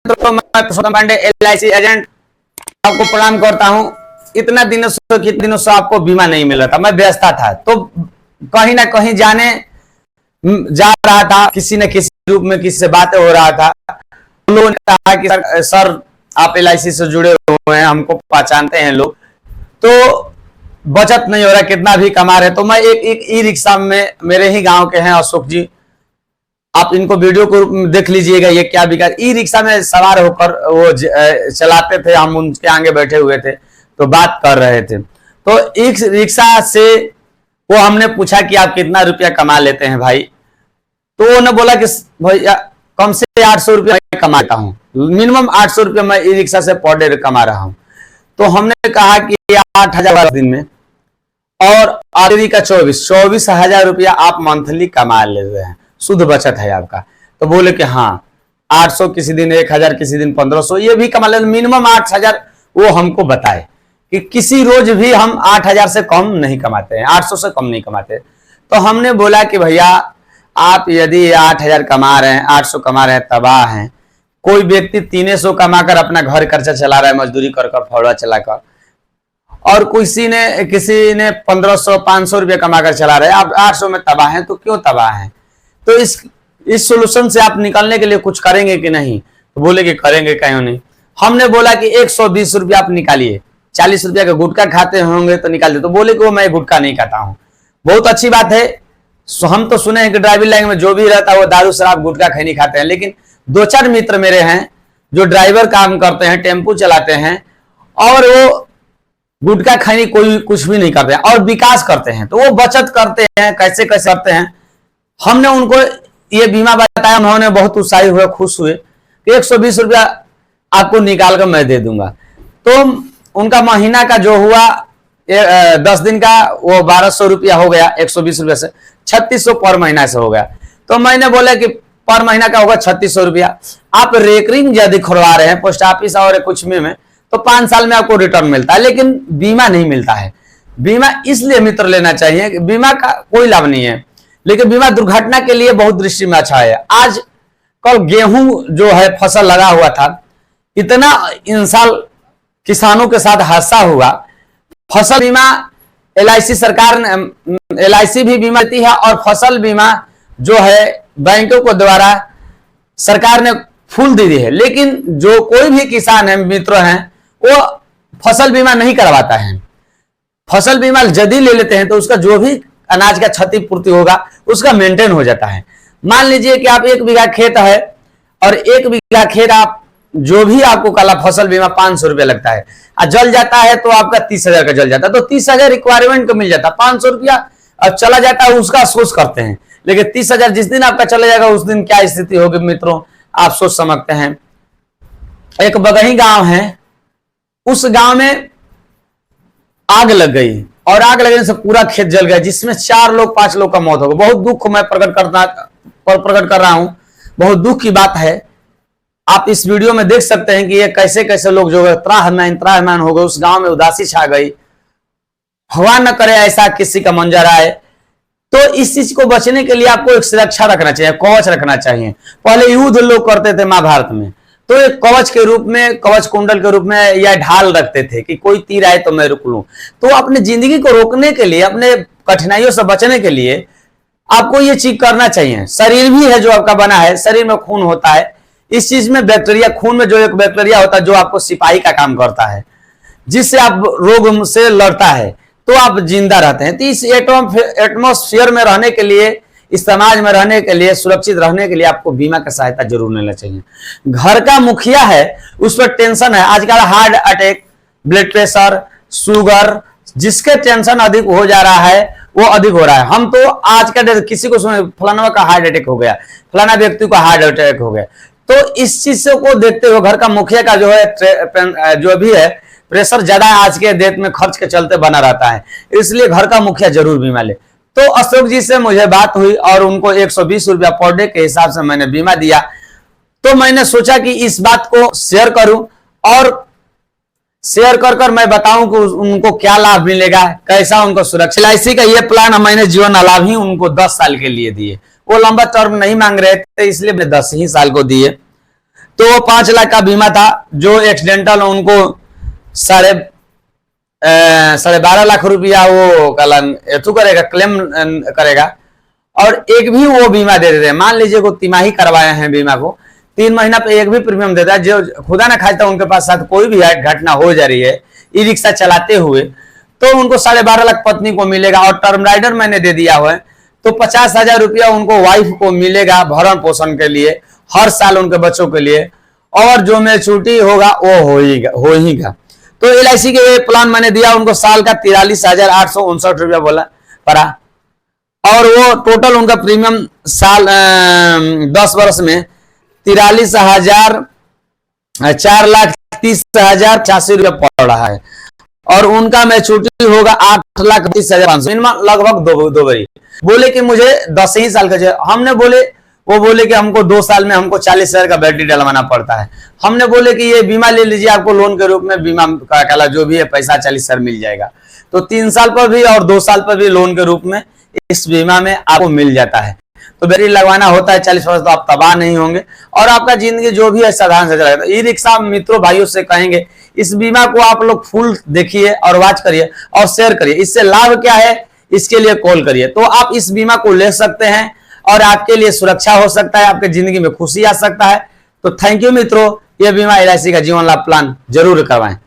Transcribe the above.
तो मैं पुरुषोत्तम Pandey LIC agent आपको प्रणाम करता हूं। इतना दिनों से कितने दिनों से आपको बीमा नहीं मिल रहा था, मैं व्यस्त था, तो कहीं ना कहीं जाने जा रहा था, किसी न किसी रूप में किसी से बातें हो रहा था। लोगों ने कहा कि सर आप LIC से जुड़े हुए हैं, हमको पहचानते हैं लोग, तो बचत नहीं हो रहा, कितना भी कमा रहे। तो मैं एक ई रिक्शा में, मेरे ही गांव के हैं अशोक जी, आप इनको वीडियो को देख लीजिएगा, ये क्या बिका। ई रिक्शा में सवार होकर वो चलाते थे, हम उनके आगे बैठे हुए थे तो बात कर रहे थे। तो इस रिक्शा से वो हमने पूछा कि आप कितना रुपया कमा लेते हैं भाई, तो उन्होंने बोला कि भैया कम से 800 रुपया कमाता हूँ, मिनिमम 800 रुपया मैं ई रिक्शा से पर डे कमा रहा हूँ। तो हमने कहा कि 8,000 दिन में और आदमी का 24,000 रुपया आप मंथली कमा ले रहे हैं, शुद्ध बचत है आपका। तो बोले कि हाँ 800 किसी दिन, 1,000 किसी दिन, 1,500 ये भी कमा ले, मिनिमम 8,000 वो हमको बताए कि किसी रोज भी हम 8,000 से कम नहीं कमाते हैं, 800 से कम नहीं कमाते। तो हमने बोला कि भैया आप यदि 8,000 कमा रहे हैं, 800 कमा रहे हैं, तबाह हैं। कोई व्यक्ति 300 कमाकर अपना घर खर्चा चला रहा है, मजदूरी कर कर, फौड़ा चलाकर, और किसी ने 1,500 500 रुपया कमाकर चला रहे हैं, आप 800 में तबाह हैं। तो क्यों तबाह हैं? तो इस सोल्यूशन से आप निकलने के लिए कुछ करेंगे कि नहीं? तो बोले कि करेंगे, क्यों नहीं। हमने बोला कि 120 रुपया आप निकालिए, 40 रुपया का गुटखा खाते होंगे तो निकाल दे। तो बोले कि वो मैं गुटखा नहीं खाता हूँ। बहुत अच्छी बात है, हम तो सुने हैं कि ड्राइविंग लाइन में जो भी रहता है वो दारू शराब गुटखा खैनी खाते हैं, लेकिन 2-4 मित्र मेरे हैं जो ड्राइवर काम करते हैं, टेम्पू चलाते हैं, और वो गुटखा खैनी कोई कुछ भी नहीं करते हैं और विकास करते हैं। तो वो बचत करते हैं, कैसे कैसे करते हैं। हमने उनको ये बीमा बताया, उन्होंने बहुत उत्साहित हुए, खुश हुए कि 120 रुपया आपको निकाल कर मैं दे दूंगा। तो उनका महीना का जो हुआ 10 दिन का वो 1,200 रुपया हो गया, 120 रुपया से 3,600 पर महीना से हो गया। तो मैंने बोला कि पर महीना का होगा 3,600 रुपया। आप रेकरिंग यदि खुलवा रहे हैं पोस्ट ऑफिस और कुछ में तो 5 साल में आपको रिटर्न मिलता है, लेकिन बीमा नहीं मिलता है। बीमा इसलिए मित्र लेना चाहिए कि बीमा का कोई लाभ नहीं है, लेकिन बीमा दुर्घटना के लिए बहुत दृष्टि में अच्छा है। आज कल गेहूं जो है फसल लगा हुआ था, इतना इन साल किसानों के साथ हादसा हुआ। फसल बीमा LIC सरकार ने, LIC भी बीमा देती है, और फसल बीमा जो है बैंकों को द्वारा सरकार ने फुल दे दी है। लेकिन जो कोई भी किसान है, मित्र हैं, वो फसल बीमा नहीं करवाता है। फसल बीमा यदि ले लेते हैं तो उसका जो भी अनाज का क्षतिपूर्ति होगा उसका मेंटेन हो जाता है। मान लीजिए कि आप 1 बीघा खेत है, और 1 बीघा खेत आप जो भी आपको काला फसल बीमा 500 रुपया लगता है, और जल जाता है तो आपका 30,000 का जल जाता है। तो 30,000 रिक्वायरमेंट को मिल जाता है, 500 रुपया अब चला जाता है, उसका अफसोस करते हैं। लेकिन 30,000 जिस दिन आपका चला जाएगा उस दिन क्या स्थिति होगी मित्रों, आप सोच समझते हैं। एक बगही गांव है, उस गांव में आग लग गई, और आग लगने से पूरा खेत जल गया, जिसमें 4 लोग 5 लोग का मौत हो गई। बहुत दुख मैं प्रकट कर रहा हूं, बहुत दुख की बात है। आप इस वीडियो में देख सकते हैं कि ये कैसे कैसे लोग जो है त्राहिमाम हो गए, उस गांव में उदासी छा गई। भगवान न करे ऐसा किसी का मंजर आए। तो इस चीज को बचने के लिए आपको एक सुरक्षा रखना चाहिए, कवच रखना चाहिए। पहले युद्ध लोग करते थे महाभारत में, तो एक कवच के रूप में, कवच कुंडल के रूप में या ढाल रखते थे कि कोई तीर आए तो मैं रुक लूं। तो अपनी जिंदगी को रोकने के लिए, अपने कठिनाइयों से बचने के लिए आपको ये चीज करना चाहिए। शरीर भी है जो आपका बना है, शरीर में खून होता है, इस चीज में बैक्टीरिया, खून में जो एक बैक्टीरिया होता है जो आपको सिपाही का काम करता है, जिससे आप रोग से लड़ता है, तो आप जिंदा रहते हैं। तो इस एटमॉस्फेयर में रहने के लिए, इस समाज में रहने के लिए, सुरक्षित रहने के लिए आपको बीमा का सहायता जरूर लेना चाहिए। घर का मुखिया है, उस पर टेंशन है। आजकल heart attack, blood pressure, sugar, जिसके टेंशन अधिक हो जा रहा है वो अधिक हो रहा है। हम तो आज का किसी को सुने फलाना का हार्ट अटैक हो गया, फलाना व्यक्ति को हार्ट अटैक हो गया। तो इस चीज को देखते हुए घर का मुखिया का जो है जो भी है प्रेशर ज्यादा आज के डेट में खर्च के चलते बना रहता है, इसलिए घर का मुखिया जरूर बीमा ले। तो अशोक जी से मुझे बात हुई और उनको 120 रुपया पर डे के हिसाब से मैंने बीमा दिया। तो मैंने सोचा कि इस बात को शेयर करूं, और शेयर कर मैं बताऊं कि उनको क्या लाभ मिलेगा, कैसा उनको सुरक्षा। LIC का ये प्लान मैंने जीवन लाभ ही उनको 10 साल के लिए दिए। वो लंबा टर्म नहीं मांग रहे थे, इसलिए मैं 10 ही साल को दिए। तो वो 5 लाख का बीमा था, जो एक्सीडेंटल उनको 12.5 लाख रुपया वो करेगा, क्लेम करेगा। और एक भी वो बीमा दे देते हैं। मान लीजिए को तिमाही करवाए हैं बीमा को, 3 महीना पे एक भी प्रीमियम देता है। जो खुदा ना खास्ता उनके पास साथ कोई भी घटना हो जा रही है ई रिक्शा चलाते हुए, तो उनको 12.5 लाख पत्नी को मिलेगा। और टर्म राइडर मैंने दे दिया हुआ है, तो 50,000 रुपया उनको वाइफ को मिलेगा भरण पोषण के लिए, हर साल उनके बच्चों के लिए। और जो मैच्योरिटी होगा वो हो ही का। तो LIC के प्लान मैंने दिया उनको, साल का 43,859 रुपया बोला पड़ा। और वो टोटल उनका प्रीमियम साल 10 वर्ष में 4,30,85 रुपया पड़ रहा है। और उनका मैच्योरिटी होगा 8,30,500, मिनिमम लगभग दो बरी। बोले कि मुझे 10 ही साल का चाहिए। हमने बोले, वो बोले कि हमको 2 साल में हमको 40,000 का बैटरी डलवाना पड़ता है। हमने बोले कि ये बीमा ले लीजिए, आपको लोन के रूप में बीमा का जो भी है पैसा 40,000 मिल जाएगा। तो 3 साल पर भी और 2 साल पर भी लोन के रूप में इस बीमा में आपको मिल जाता है। तो बैटरी लगवाना होता है 40 वर्ष, तो आप तबाह नहीं होंगे और आपका जिंदगी जो भी है साधारण से चलेगा। ई रिक्शा मित्रों भाइयों से कहेंगे, इस बीमा को आप लोग फुल देखिए और वॉच करिए और शेयर करिए। इससे लाभ क्या है, इसके लिए कॉल करिए। तो आप इस बीमा को ले सकते हैं और आपके लिए सुरक्षा हो सकता है, आपके जिंदगी में खुशी आ सकता है। तो थैंक यू मित्रों, ये बीमा LIC का जीवन लाभ प्लान जरूर करवाएं।